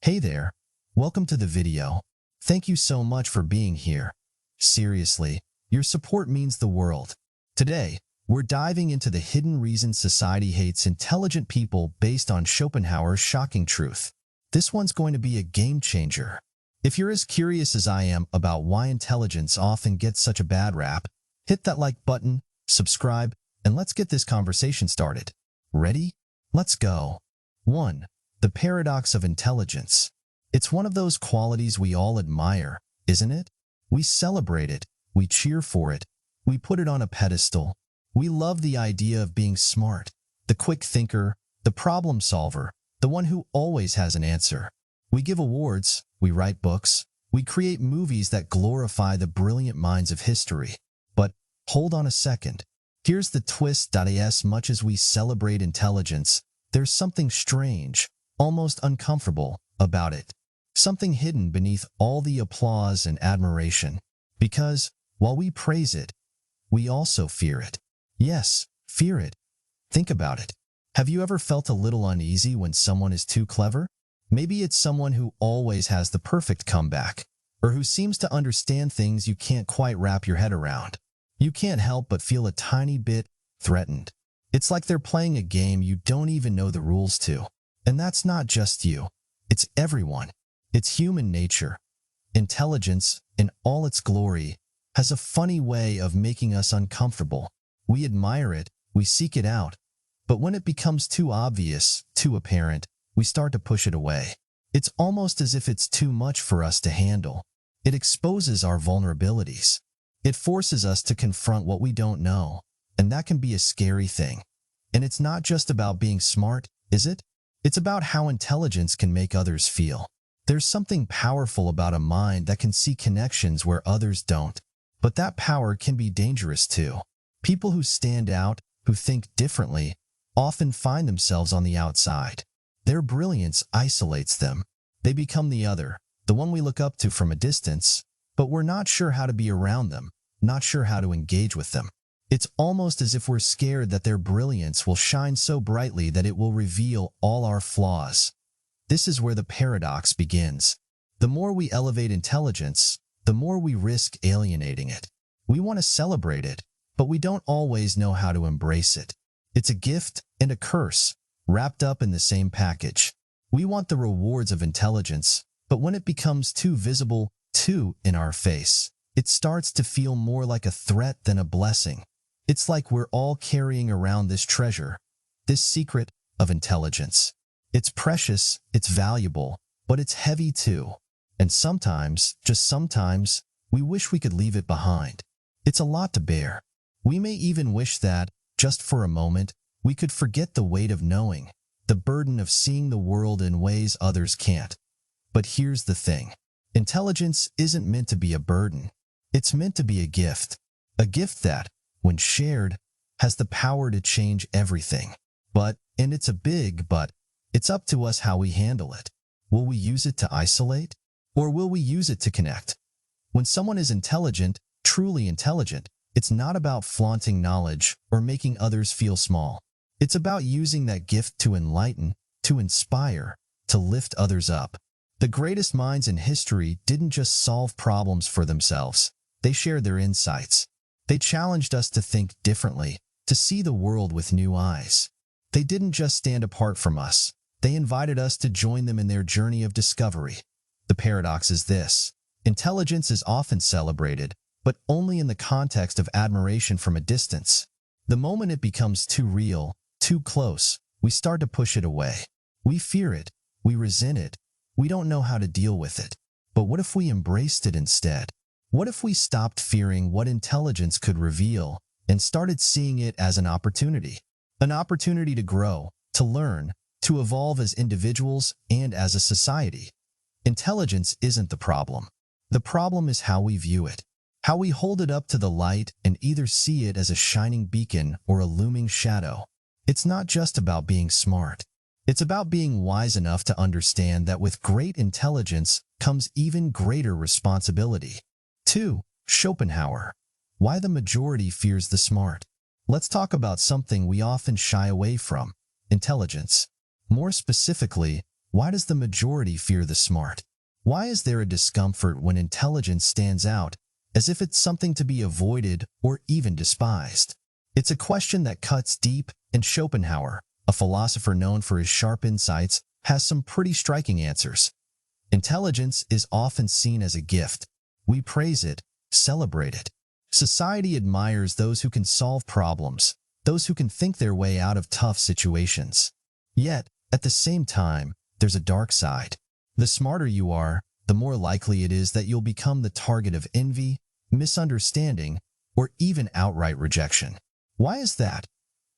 Hey there, welcome to the video. Thank you so much for being here. Seriously, your support means the world. Today, we're diving into the hidden reasons society hates intelligent people based on Schopenhauer's shocking truth. This one's going to be a game changer. If you're as curious as I am about why intelligence often gets such a bad rap, hit that like button, subscribe, and let's get this conversation started. Ready? Let's go. 1. The paradox of intelligence. It's one of those qualities we all admire, isn't it? We celebrate it, we cheer for it, we put it on a pedestal. We love the idea of being smart, the quick thinker, the problem solver, the one who always has an answer. We give awards, we write books, we create movies that glorify the brilliant minds of history. But hold on a second. Here's the twist. As much as we celebrate intelligence, there's something strange, almost uncomfortable, about it. Something hidden beneath all the applause and admiration. Because, while we praise it, we also fear it. Yes, fear it. Think about it. Have you ever felt a little uneasy when someone is too clever? Maybe it's someone who always has the perfect comeback, or who seems to understand things you can't quite wrap your head around. You can't help but feel a tiny bit threatened. It's like they're playing a game you don't even know the rules to. And that's not just you. It's everyone. It's human nature. Intelligence, in all its glory, has a funny way of making us uncomfortable. We admire it, we seek it out, but when it becomes too obvious, too apparent, we start to push it away. It's almost as if it's too much for us to handle. It exposes our vulnerabilities. It forces us to confront what we don't know, and that can be a scary thing. And it's not just about being smart, is it? It's about how intelligence can make others feel. There's something powerful about a mind that can see connections where others don't. But that power can be dangerous too. People who stand out, who think differently, often find themselves on the outside. Their brilliance isolates them. They become the other, the one we look up to from a distance, but we're not sure how to be around them, not sure how to engage with them. It's almost as if we're scared that their brilliance will shine so brightly that it will reveal all our flaws. This is where the paradox begins. The more we elevate intelligence, the more we risk alienating it. We want to celebrate it, but we don't always know how to embrace it. It's a gift and a curse, wrapped up in the same package. We want the rewards of intelligence, but when it becomes too visible, too in our face, it starts to feel more like a threat than a blessing. It's like we're all carrying around this treasure, this secret of intelligence. It's precious, it's valuable, but it's heavy too. And sometimes, just sometimes, we wish we could leave it behind. It's a lot to bear. We may even wish that, just for a moment, we could forget the weight of knowing, the burden of seeing the world in ways others can't. But here's the thing. Intelligence isn't meant to be a burden. It's meant to be a gift. A gift that, when shared, has the power to change everything. But, and it's a big but, it's up to us how we handle it. Will we use it to isolate? Or will we use it to connect? When someone is intelligent, truly intelligent, it's not about flaunting knowledge or making others feel small. It's about using that gift to enlighten, to inspire, to lift others up. The greatest minds in history didn't just solve problems for themselves. They shared their insights. They challenged us to think differently, to see the world with new eyes. They didn't just stand apart from us. They invited us to join them in their journey of discovery. The paradox is this. Intelligence is often celebrated, but only in the context of admiration from a distance. The moment it becomes too real, too close, we start to push it away. We fear it. We resent it. We don't know how to deal with it. But what if we embraced it instead? What if we stopped fearing what intelligence could reveal and started seeing it as an opportunity? An opportunity to grow, to learn, to evolve as individuals and as a society. Intelligence isn't the problem. The problem is how we view it, how we hold it up to the light and either see it as a shining beacon or a looming shadow. It's not just about being smart. It's about being wise enough to understand that with great intelligence comes even greater responsibility. 2. Schopenhauer. Why the majority fears the smart. Let's talk about something we often shy away from, intelligence. More specifically, Why does the majority fear the smart? Why is there a discomfort when intelligence stands out, as if it's something to be avoided or even despised? It's a question that cuts deep, and Schopenhauer, a philosopher known for his sharp insights, has some pretty striking answers. Intelligence is often seen as a gift. We praise it, celebrate it. Society admires those who can solve problems, those who can think their way out of tough situations. Yet, at the same time, there's a dark side. The smarter you are, the more likely it is that you'll become the target of envy, misunderstanding, or even outright rejection. Why is that?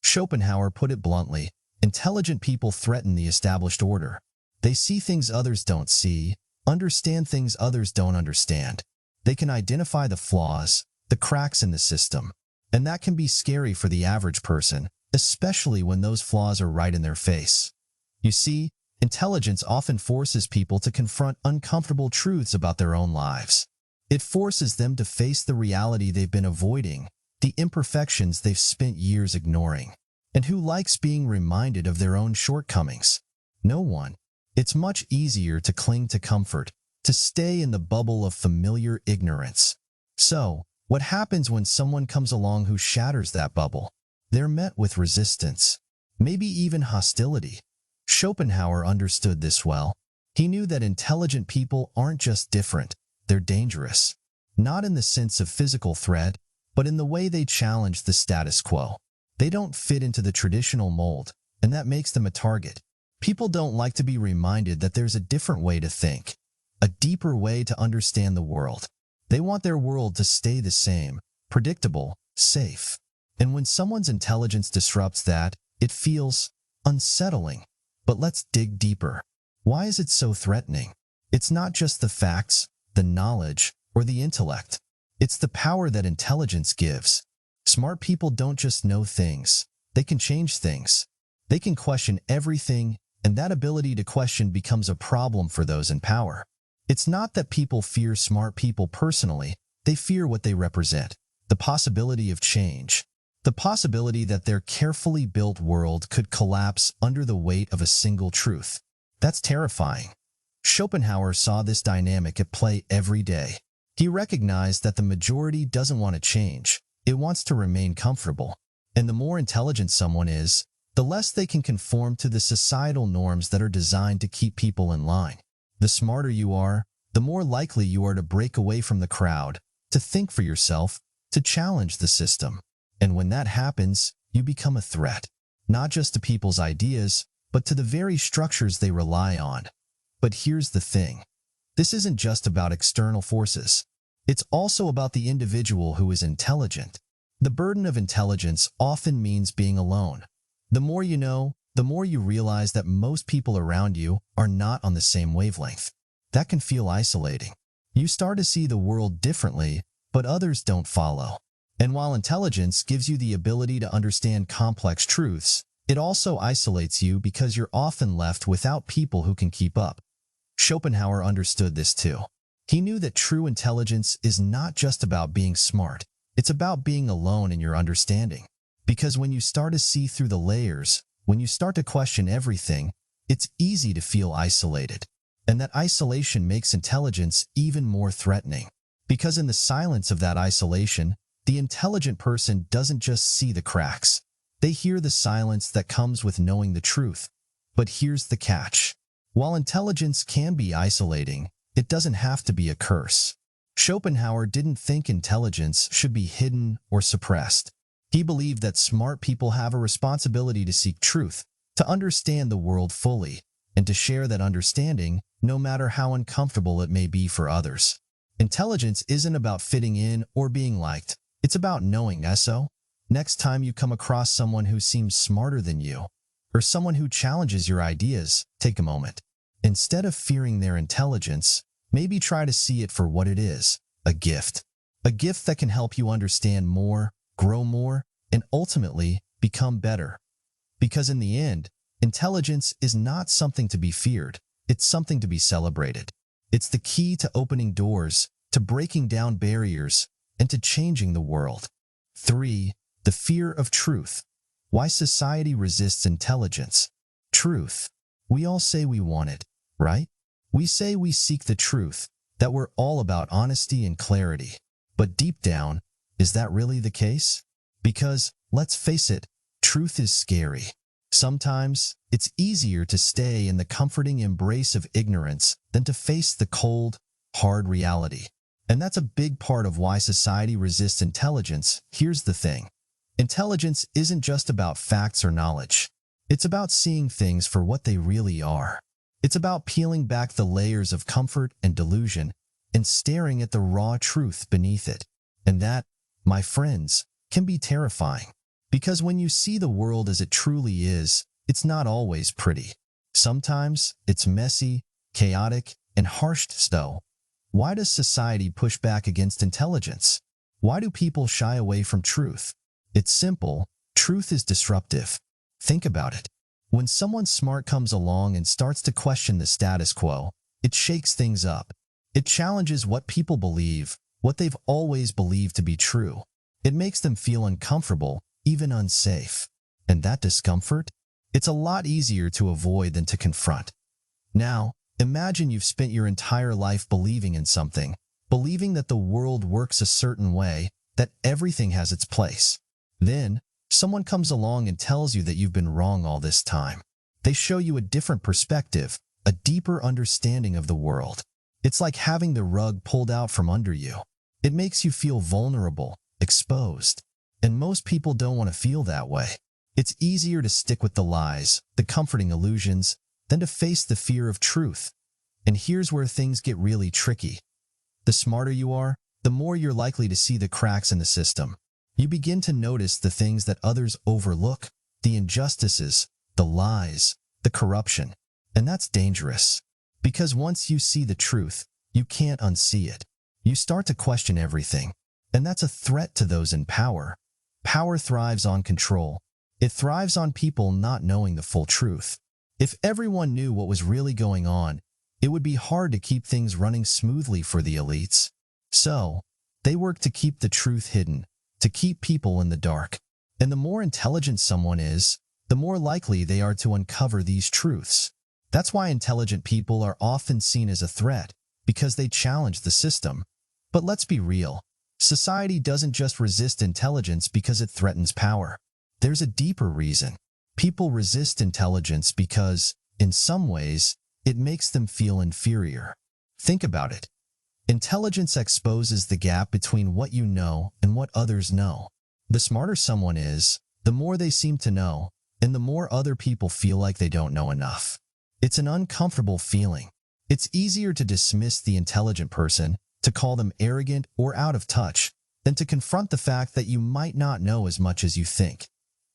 Schopenhauer put it bluntly: intelligent people threaten the established order. They see things others don't see, understand things others don't understand. They can identify the flaws, the cracks in the system, and that can be scary for the average person, especially when those flaws are right in their face. You see, intelligence often forces people to confront uncomfortable truths about their own lives. It forces them to face the reality they've been avoiding, the imperfections they've spent years ignoring. And who likes being reminded of their own shortcomings? No one. It's much easier to cling to comfort, to stay in the bubble of familiar ignorance. So, what happens when someone comes along who shatters that bubble? They're met with resistance, maybe even hostility. Schopenhauer understood this well. He knew that intelligent people aren't just different, they're dangerous. Not in the sense of physical threat, but in the way they challenge the status quo. They don't fit into the traditional mold, and that makes them a target. People don't like to be reminded that there's a different way to think, a deeper way to understand the world. They want their world to stay the same, predictable, safe. And when someone's intelligence disrupts that, it feels unsettling. But let's dig deeper. Why is it so threatening? It's not just the facts, the knowledge, or the intellect. It's the power that intelligence gives. Smart people don't just know things. They can change things. They can question everything, and that ability to question becomes a problem for those in power. It's not that people fear smart people personally. They fear what they represent, the possibility of change, the possibility that their carefully built world could collapse under the weight of a single truth. That's terrifying. Schopenhauer saw this dynamic at play every day. He recognized that the majority doesn't want to change. It wants to remain comfortable. And the more intelligent someone is, the less they can conform to the societal norms that are designed to keep people in line. The smarter you are, the more likely you are to break away from the crowd, to think for yourself, to challenge the system. And when that happens, you become a threat, not just to people's ideas, but to the very structures they rely on. But here's the thing. This isn't just about external forces. It's also about the individual who is intelligent. The burden of intelligence often means being alone. The more you know, the more you realize that most people around you are not on the same wavelength. That can feel isolating. You start to see the world differently, but others don't follow. And while intelligence gives you the ability to understand complex truths, it also isolates you because you're often left without people who can keep up. Schopenhauer understood this too. He knew that true intelligence is not just about being smart. It's about being alone in your understanding. Because when you start to see through the layers, when you start to question everything, it's easy to feel isolated. And that isolation makes intelligence even more threatening. Because in the silence of that isolation, the intelligent person doesn't just see the cracks. They hear the silence that comes with knowing the truth. But here's the catch. While intelligence can be isolating, it doesn't have to be a curse. Schopenhauer didn't think intelligence should be hidden or suppressed. He believed that smart people have a responsibility to seek truth, to understand the world fully, and to share that understanding, no matter how uncomfortable it may be for others. Intelligence isn't about fitting in or being liked. It's about knowing. So, next time you come across someone who seems smarter than you, or someone who challenges your ideas, take a moment. Instead of fearing their intelligence, maybe try to see it for what it is, a gift. A gift that can help you understand more, grow more, and ultimately become better. Because in the end, intelligence is not something to be feared, it's something to be celebrated. It's the key to opening doors, to breaking down barriers, and to changing the world. 3. The fear of truth. Why society resists intelligence. Truth. We all say we want it, right? We say we seek the truth, that we're all about honesty and clarity. But deep down, is that really the case? Because, let's face it, truth is scary. Sometimes, it's easier to stay in the comforting embrace of ignorance than to face the cold, hard reality. And that's a big part of why society resists intelligence. Here's the thing. Intelligence isn't just about facts or knowledge. It's about seeing things for what they really are. It's about peeling back the layers of comfort and delusion and staring at the raw truth beneath it. And that, my friends, can be terrifying. Because when you see the world as it truly is, it's not always pretty. Sometimes it's messy, chaotic, and harsh. So, why does society push back against intelligence? Why do people shy away from truth? It's simple. Truth is disruptive. Think about it. When someone smart comes along and starts to question the status quo, it shakes things up. It challenges what people believe, what they've always believed to be true. It makes them feel uncomfortable, even unsafe. And that discomfort? It's a lot easier to avoid than to confront. Now, imagine you've spent your entire life believing in something, believing that the world works a certain way, that everything has its place. Then, someone comes along and tells you that you've been wrong all this time. They show you a different perspective, a deeper understanding of the world. It's like having the rug pulled out from under you. It makes you feel vulnerable, exposed. And most people don't want to feel that way. It's easier to stick with the lies, the comforting illusions, than to face the fear of truth. And here's where things get really tricky. The smarter you are, the more you're likely to see the cracks in the system. You begin to notice the things that others overlook, the injustices, the lies, the corruption. And that's dangerous. Because once you see the truth, you can't unsee it. You start to question everything. And that's a threat to those in power. Power thrives on control. It thrives on people not knowing the full truth. If everyone knew what was really going on, it would be hard to keep things running smoothly for the elites. So, they work to keep the truth hidden, to keep people in the dark. And the more intelligent someone is, the more likely they are to uncover these truths. That's why intelligent people are often seen as a threat, because they challenge the system. But let's be real. Society doesn't just resist intelligence because it threatens power. There's a deeper reason. People resist intelligence because, in some ways, it makes them feel inferior. Think about it. Intelligence exposes the gap between what you know and what others know. The smarter someone is, the more they seem to know, and the more other people feel like they don't know enough. It's an uncomfortable feeling. It's easier to dismiss the intelligent person, to call them arrogant or out of touch, than to confront the fact that you might not know as much as you think.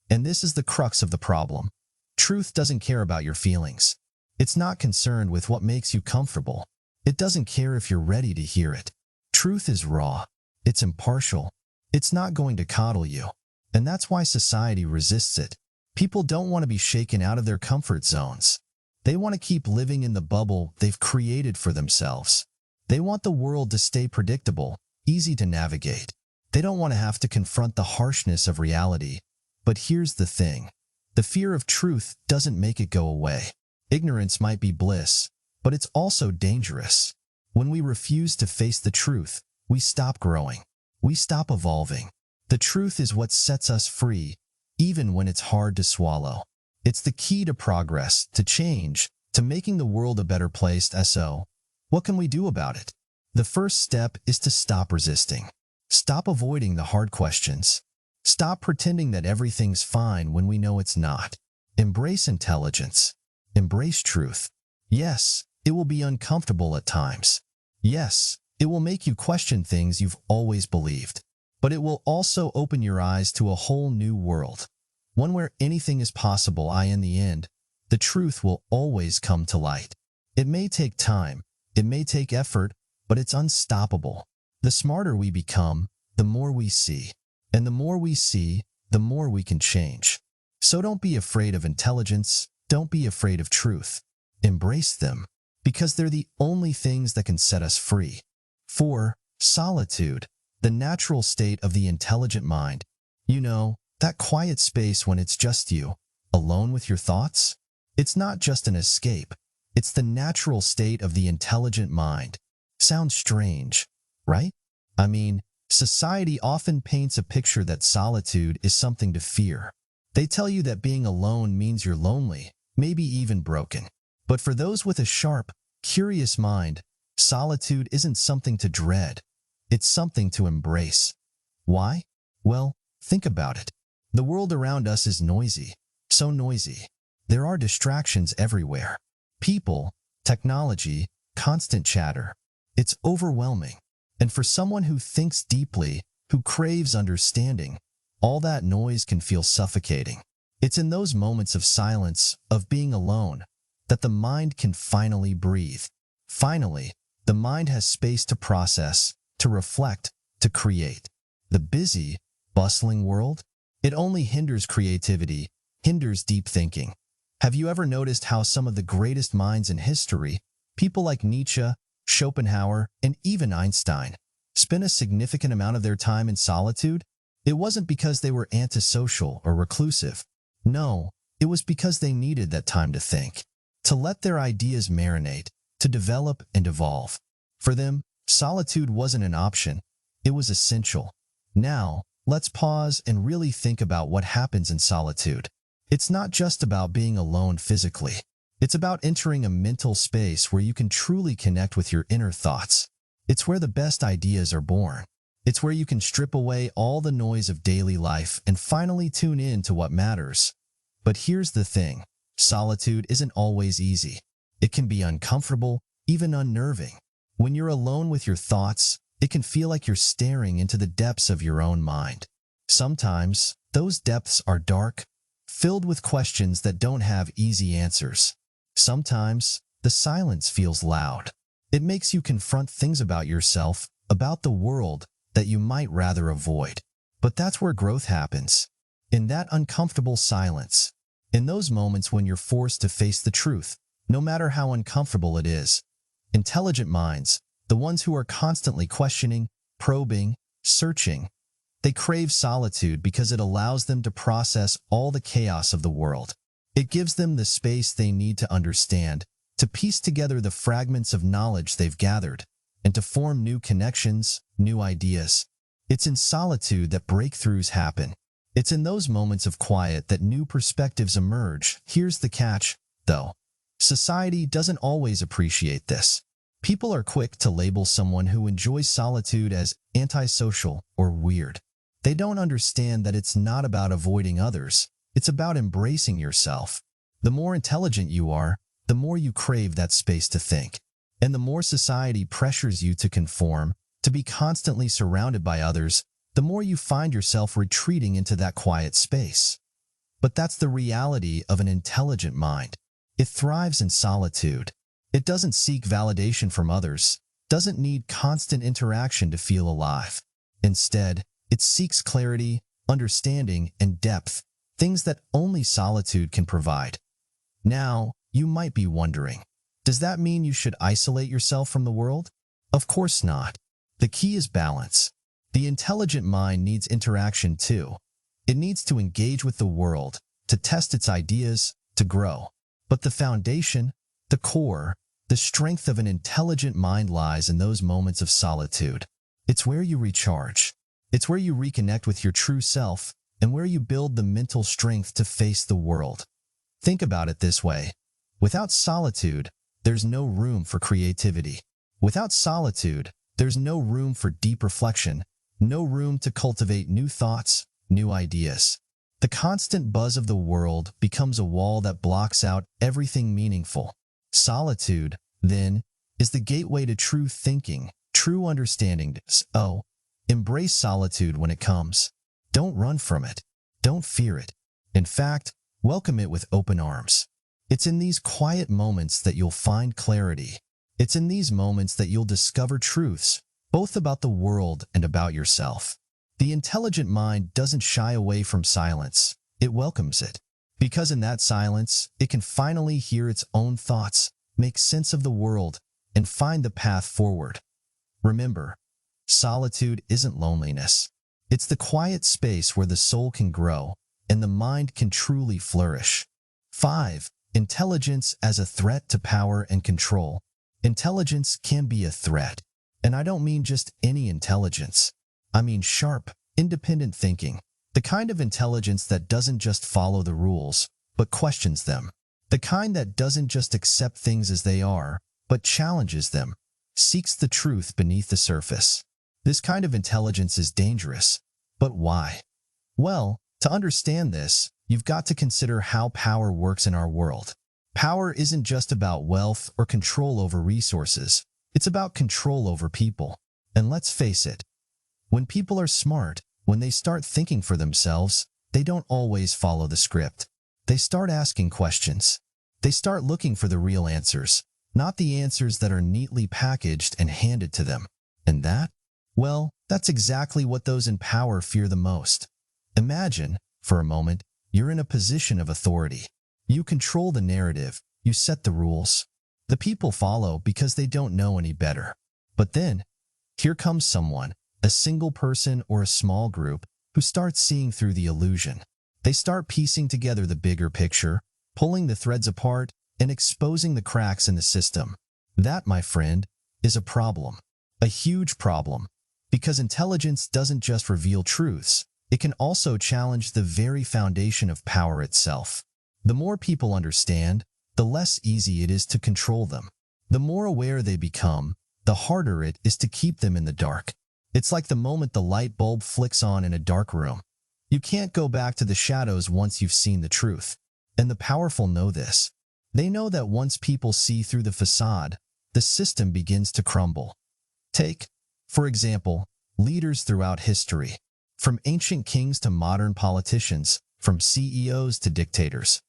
And this is the crux of the problem. Truth doesn't care about your feelings. It's not concerned with what makes you comfortable. It doesn't care if you're ready to hear it. Truth is raw. It's impartial. It's not going to coddle you. And that's why society resists it. People don't want to be shaken out of their comfort zones. They want to keep living in the bubble they've created for themselves. They want the world to stay predictable, easy to navigate. They don't want to have to confront the harshness of reality. But here's the thing. The fear of truth doesn't make it go away. Ignorance might be bliss, but it's also dangerous. When we refuse to face the truth, we stop growing. We stop evolving. The truth is what sets us free, even when it's hard to swallow. It's the key to progress, to change, to making the world a better place. So, what can we do about it? The first step is to stop resisting. Stop avoiding the hard questions. Stop pretending that everything's fine when we know it's not. Embrace intelligence. Embrace truth. Yes, it will be uncomfortable at times. Yes, it will make you question things you've always believed. But it will also open your eyes to a whole new world. One where anything is possible. In the end, the truth will always come to light. It may take time. It may take effort, but it's unstoppable. The smarter we become, the more we see. And the more we see, the more we can change. So don't be afraid of intelligence. Don't be afraid of truth. Embrace them, because they're the only things that can set us free. 4. Solitude, the natural state of the intelligent mind. You know, that quiet space when it's just you, alone with your thoughts. It's not just an escape. It's the natural state of the intelligent mind. Sounds strange, right? I mean, society often paints a picture that solitude is something to fear. They tell you that being alone means you're lonely, maybe even broken. But for those with a sharp, curious mind, solitude isn't something to dread. It's something to embrace. Why? Well, think about it. The world around us is noisy, so noisy. There are distractions everywhere. People, technology, constant chatter. It's overwhelming. And for someone who thinks deeply, who craves understanding, all that noise can feel suffocating. It's in those moments of silence, of being alone, that the mind can finally breathe. Finally, the mind has space to process, to reflect, to create. The busy, bustling world? It only hinders creativity, hinders deep thinking. Have you ever noticed how some of the greatest minds in history, people like Nietzsche, Schopenhauer, and even Einstein, spent a significant amount of their time in solitude? It wasn't because they were antisocial or reclusive. No, it was because they needed that time to think, to let their ideas marinate, to develop and evolve. For them, solitude wasn't an option. It was essential. Now, let's pause and really think about what happens in solitude. It's not just about being alone physically. It's about entering a mental space where you can truly connect with your inner thoughts. It's where the best ideas are born. It's where you can strip away all the noise of daily life and finally tune in to what matters. But here's the thing. Solitude isn't always easy. It can be uncomfortable, even unnerving. When you're alone with your thoughts, it can feel like you're staring into the depths of your own mind. Sometimes, those depths are dark, filled with questions that don't have easy answers. Sometimes, the silence feels loud. It makes you confront things about yourself, about the world, that you might rather avoid. But that's where growth happens. In that uncomfortable silence. In those moments when you're forced to face the truth, no matter how uncomfortable it is. Intelligent minds, the ones who are constantly questioning, probing, searching, they crave solitude because it allows them to process all the chaos of the world. It gives them the space they need to understand, to piece together the fragments of knowledge they've gathered, and to form new connections, new ideas. It's in solitude that breakthroughs happen. It's in those moments of quiet that new perspectives emerge. Here's the catch, though. Society doesn't always appreciate this. People are quick to label someone who enjoys solitude as antisocial or weird. They don't understand that it's not about avoiding others. It's about embracing yourself. The more intelligent you are, the more you crave that space to think. And the more society pressures you to conform, to be constantly surrounded by others, the more you find yourself retreating into that quiet space. But that's the reality of an intelligent mind. It thrives in solitude. It doesn't seek validation from others, doesn't need constant interaction to feel alive. Instead, it seeks clarity, understanding, and depth, things that only solitude can provide. Now, you might be wondering, does that mean you should isolate yourself from the world? Of course not. The key is balance. The intelligent mind needs interaction too. It needs to engage with the world, to test its ideas, to grow. But the foundation, the core, the strength of an intelligent mind lies in those moments of solitude. It's where you recharge. It's where you reconnect with your true self and where you build the mental strength to face the world. Think about it this way. Without solitude, there's no room for creativity. Without solitude, there's no room for deep reflection, no room to cultivate new thoughts, new ideas. The constant buzz of the world becomes a wall that blocks out everything meaningful. Solitude, then, is the gateway to true thinking, true understanding. So, embrace solitude when it comes. Don't run from it. Don't fear it. In fact, welcome it with open arms. It's in these quiet moments that you'll find clarity. It's in these moments that you'll discover truths, both about the world and about yourself. The intelligent mind doesn't shy away from silence. It welcomes it. Because in that silence, it can finally hear its own thoughts, make sense of the world, and find the path forward. Remember, solitude isn't loneliness. It's the quiet space where the soul can grow and the mind can truly flourish. 5. Intelligence as a threat to power and control. Intelligence can be a threat. And I don't mean just any intelligence. I mean sharp, independent thinking. The kind of intelligence that doesn't just follow the rules, but questions them. The kind that doesn't just accept things as they are, but challenges them, seeks the truth beneath the surface. This kind of intelligence is dangerous. But why? Well, to understand this, you've got to consider how power works in our world. Power isn't just about wealth or control over resources. It's about control over people. And let's face it, when people are smart, when they start thinking for themselves, they don't always follow the script. They start asking questions. They start looking for the real answers, not the answers that are neatly packaged and handed to them. And that? Well, that's exactly what those in power fear the most. Imagine, for a moment, you're in a position of authority. You control the narrative. You set the rules. The people follow because they don't know any better. But then, here comes someone, a single person or a small group, who starts seeing through the illusion. They start piecing together the bigger picture, pulling the threads apart, and exposing the cracks in the system. That, my friend, is a problem. A huge problem. Because intelligence doesn't just reveal truths, it can also challenge the very foundation of power itself. The more people understand, the less easy it is to control them. The more aware they become, the harder it is to keep them in the dark. It's like the moment the light bulb flicks on in a dark room. You can't go back to the shadows once you've seen the truth. And the powerful know this. They know that once people see through the facade, the system begins to crumble. Take, for example, leaders throughout history. From ancient kings to modern politicians, from CEOs to dictators.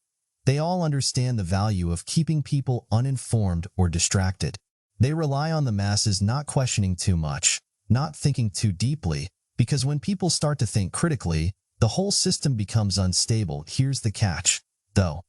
They all understand the value of keeping people uninformed or distracted. They rely on the masses not questioning too much, not thinking too deeply, because when people start to think critically, the whole system becomes unstable. Here's the catch, though.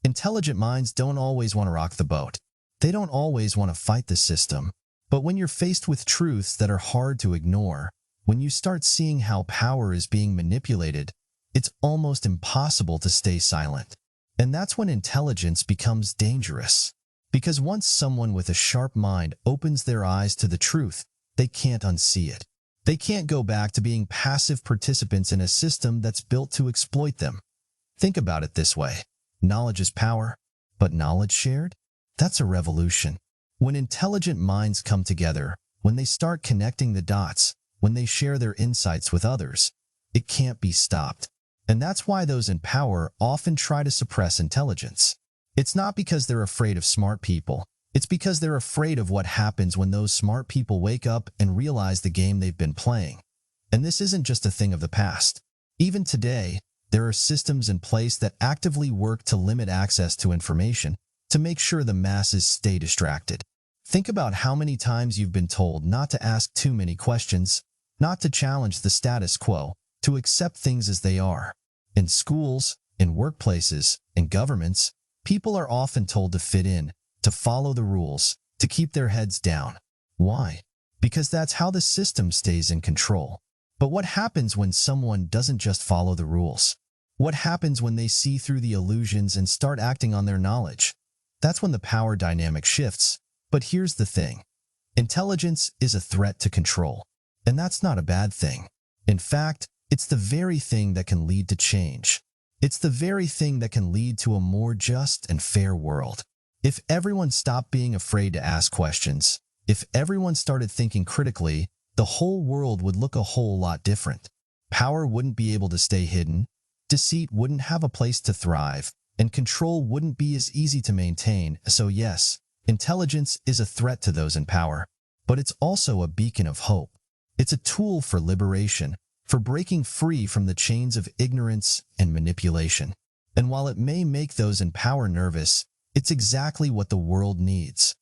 Intelligent minds don't always want to rock the boat. They don't always want to fight the system. But when you're faced with truths that are hard to ignore, when you start seeing how power is being manipulated, it's almost impossible to stay silent. And that's when intelligence becomes dangerous. Because once someone with a sharp mind opens their eyes to the truth, they can't unsee it. They can't go back to being passive participants in a system that's built to exploit them. Think about it this way. Knowledge is power, but knowledge shared? That's a revolution. When intelligent minds come together, when they start connecting the dots, when they share their insights with others, it can't be stopped. And that's why those in power often try to suppress intelligence. It's not because they're afraid of smart people. It's because they're afraid of what happens when those smart people wake up and realize the game they've been playing. And this isn't just a thing of the past. Even today, there are systems in place that actively work to limit access to information, to make sure the masses stay distracted. Think about how many times you've been told not to ask too many questions, not to challenge the status quo, to accept things as they are. In schools, in workplaces, in governments, people are often told to fit in, to follow the rules, to keep their heads down. Why? Because that's how the system stays in control. But what happens when someone doesn't just follow the rules? What happens when they see through the illusions and start acting on their knowledge? That's when the power dynamic shifts. But here's the thing. Intelligence is a threat to control. And that's not a bad thing. In fact, it's the very thing that can lead to change. It's the very thing that can lead to a more just and fair world. If everyone stopped being afraid to ask questions, if everyone started thinking critically, the whole world would look a whole lot different. Power wouldn't be able to stay hidden, deceit wouldn't have a place to thrive, and control wouldn't be as easy to maintain. So yes, intelligence is a threat to those in power, but it's also a beacon of hope. It's a tool for liberation, for breaking free from the chains of ignorance and manipulation. And while it may make those in power nervous, it's exactly what the world needs.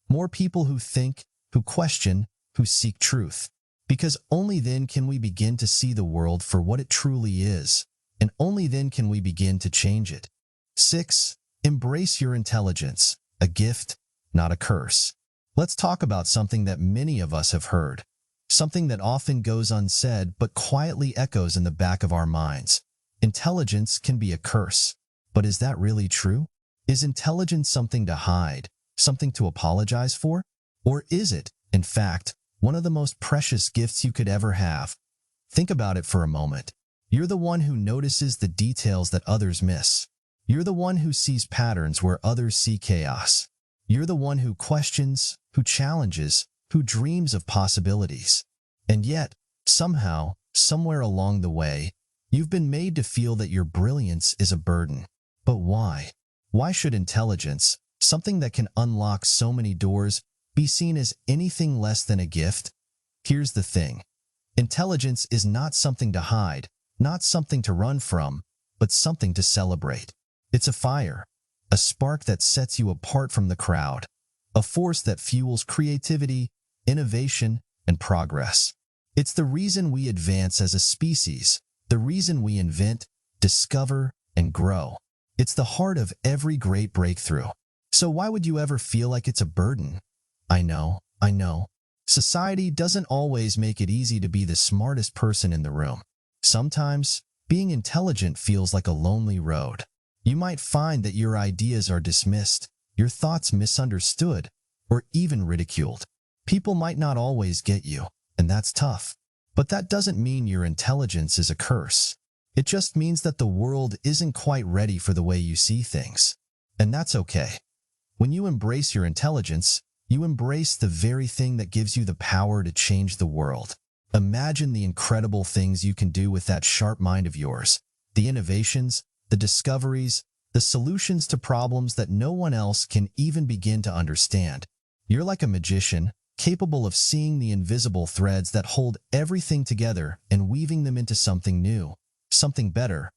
More people who think, who question, who seek truth. Because only then can we begin to see the world for what it truly is, and only then can we begin to change it. 6. Embrace your intelligence, a gift, not a curse. Let's talk about something that many of us have heard. Something that often goes unsaid but quietly echoes in the back of our minds. Intelligence can be a curse. But is that really true? Is intelligence something to hide, something to apologize for? Or is it, in fact, one of the most precious gifts you could ever have? Think about it for a moment. You're the one who notices the details that others miss. You're the one who sees patterns where others see chaos. You're the one who questions, who challenges, who dreams of possibilities. And yet, somehow, somewhere along the way, you've been made to feel that your brilliance is a burden. But why? Why should intelligence, something that can unlock so many doors, be seen as anything less than a gift? Here's the thing. Intelligence is not something to hide, not something to run from, but something to celebrate. It's a fire, a spark that sets you apart from the crowd, a force that fuels creativity, innovation, and progress. It's the reason we advance as a species, the reason we invent, discover, and grow. It's the heart of every great breakthrough. So why would you ever feel like it's a burden? I know. Society doesn't always make it easy to be the smartest person in the room. Sometimes, being intelligent feels like a lonely road. You might find that your ideas are dismissed, your thoughts misunderstood, or even ridiculed. People might not always get you, and that's tough. But that doesn't mean your intelligence is a curse. It just means that the world isn't quite ready for the way you see things. And that's okay. When you embrace your intelligence, you embrace the very thing that gives you the power to change the world. Imagine the incredible things you can do with that sharp mind of yours. The innovations, the discoveries, the solutions to problems that no one else can even begin to understand. You're like a magician, capable of seeing the invisible threads that hold everything together and weaving them into something new, something better.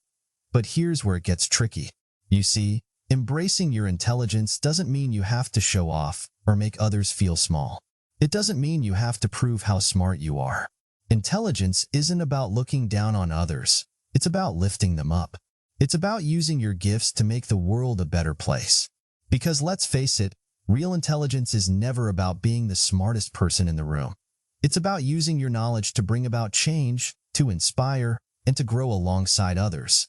But here's where it gets tricky. You see, embracing your intelligence doesn't mean you have to show off or make others feel small. It doesn't mean you have to prove how smart you are. Intelligence isn't about looking down on others. It's about lifting them up. It's about using your gifts to make the world a better place. Because let's face it, real intelligence is never about being the smartest person in the room. It's about using your knowledge to bring about change, to inspire, and to grow alongside others.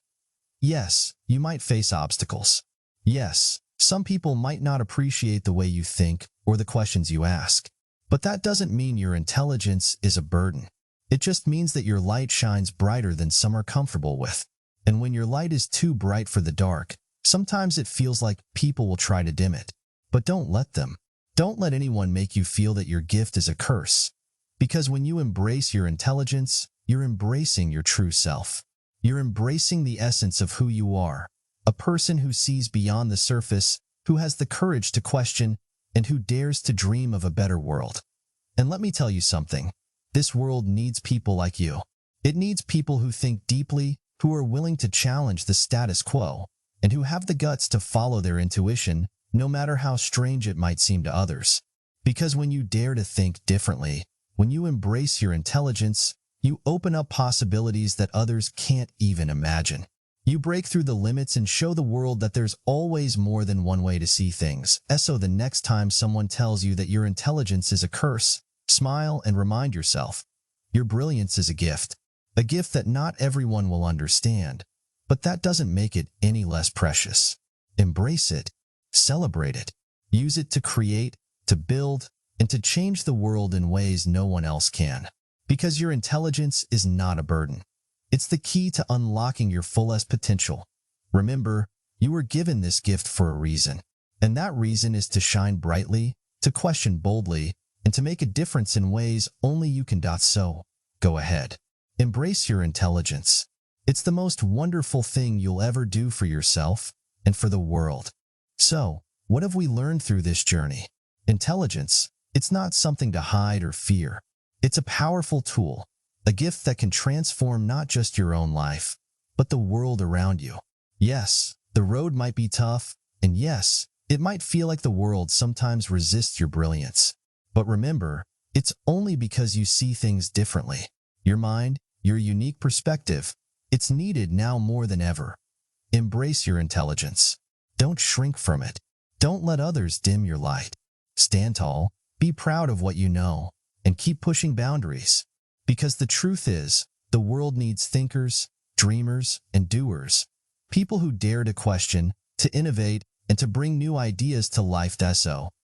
Yes, you might face obstacles. Yes, some people might not appreciate the way you think or the questions you ask. But that doesn't mean your intelligence is a burden. It just means that your light shines brighter than some are comfortable with. And when your light is too bright for the dark, sometimes it feels like people will try to dim it. But don't let them. Don't let anyone make you feel that your gift is a curse. Because when you embrace your intelligence, you're embracing your true self. You're embracing the essence of who you are, a person who sees beyond the surface, who has the courage to question, and who dares to dream of a better world. And let me tell you something. This world needs people like you. It needs people who think deeply, who are willing to challenge the status quo, and who have the guts to follow their intuition, no matter how strange it might seem to others. Because when you dare to think differently, when you embrace your intelligence, you open up possibilities that others can't even imagine. You break through the limits and show the world that there's always more than one way to see things. So the next time someone tells you that your intelligence is a curse, smile and remind yourself, your brilliance is a gift that not everyone will understand, but that doesn't make it any less precious. Embrace it, celebrate it, use it to create, to build, and to change the world in ways no one else can. Because your intelligence is not a burden. It's the key to unlocking your fullest potential. Remember, you were given this gift for a reason, and that reason is to shine brightly, to question boldly, and to make a difference in ways only you can. So, go ahead. Embrace your intelligence. It's the most wonderful thing you'll ever do for yourself and for the world. So, what have we learned through this journey? Intelligence, it's not something to hide or fear. It's a powerful tool, a gift that can transform not just your own life, but the world around you. Yes, the road might be tough, and yes, it might feel like the world sometimes resists your brilliance. But remember, it's only because you see things differently. Your mind, your unique perspective, it's needed now more than ever. Embrace your intelligence. Don't shrink from it. Don't let others dim your light. Stand tall, be proud of what you know, and keep pushing boundaries. Because the truth is, the world needs thinkers, dreamers, and doers. People who dare to question, to innovate, and to bring new ideas to life. So,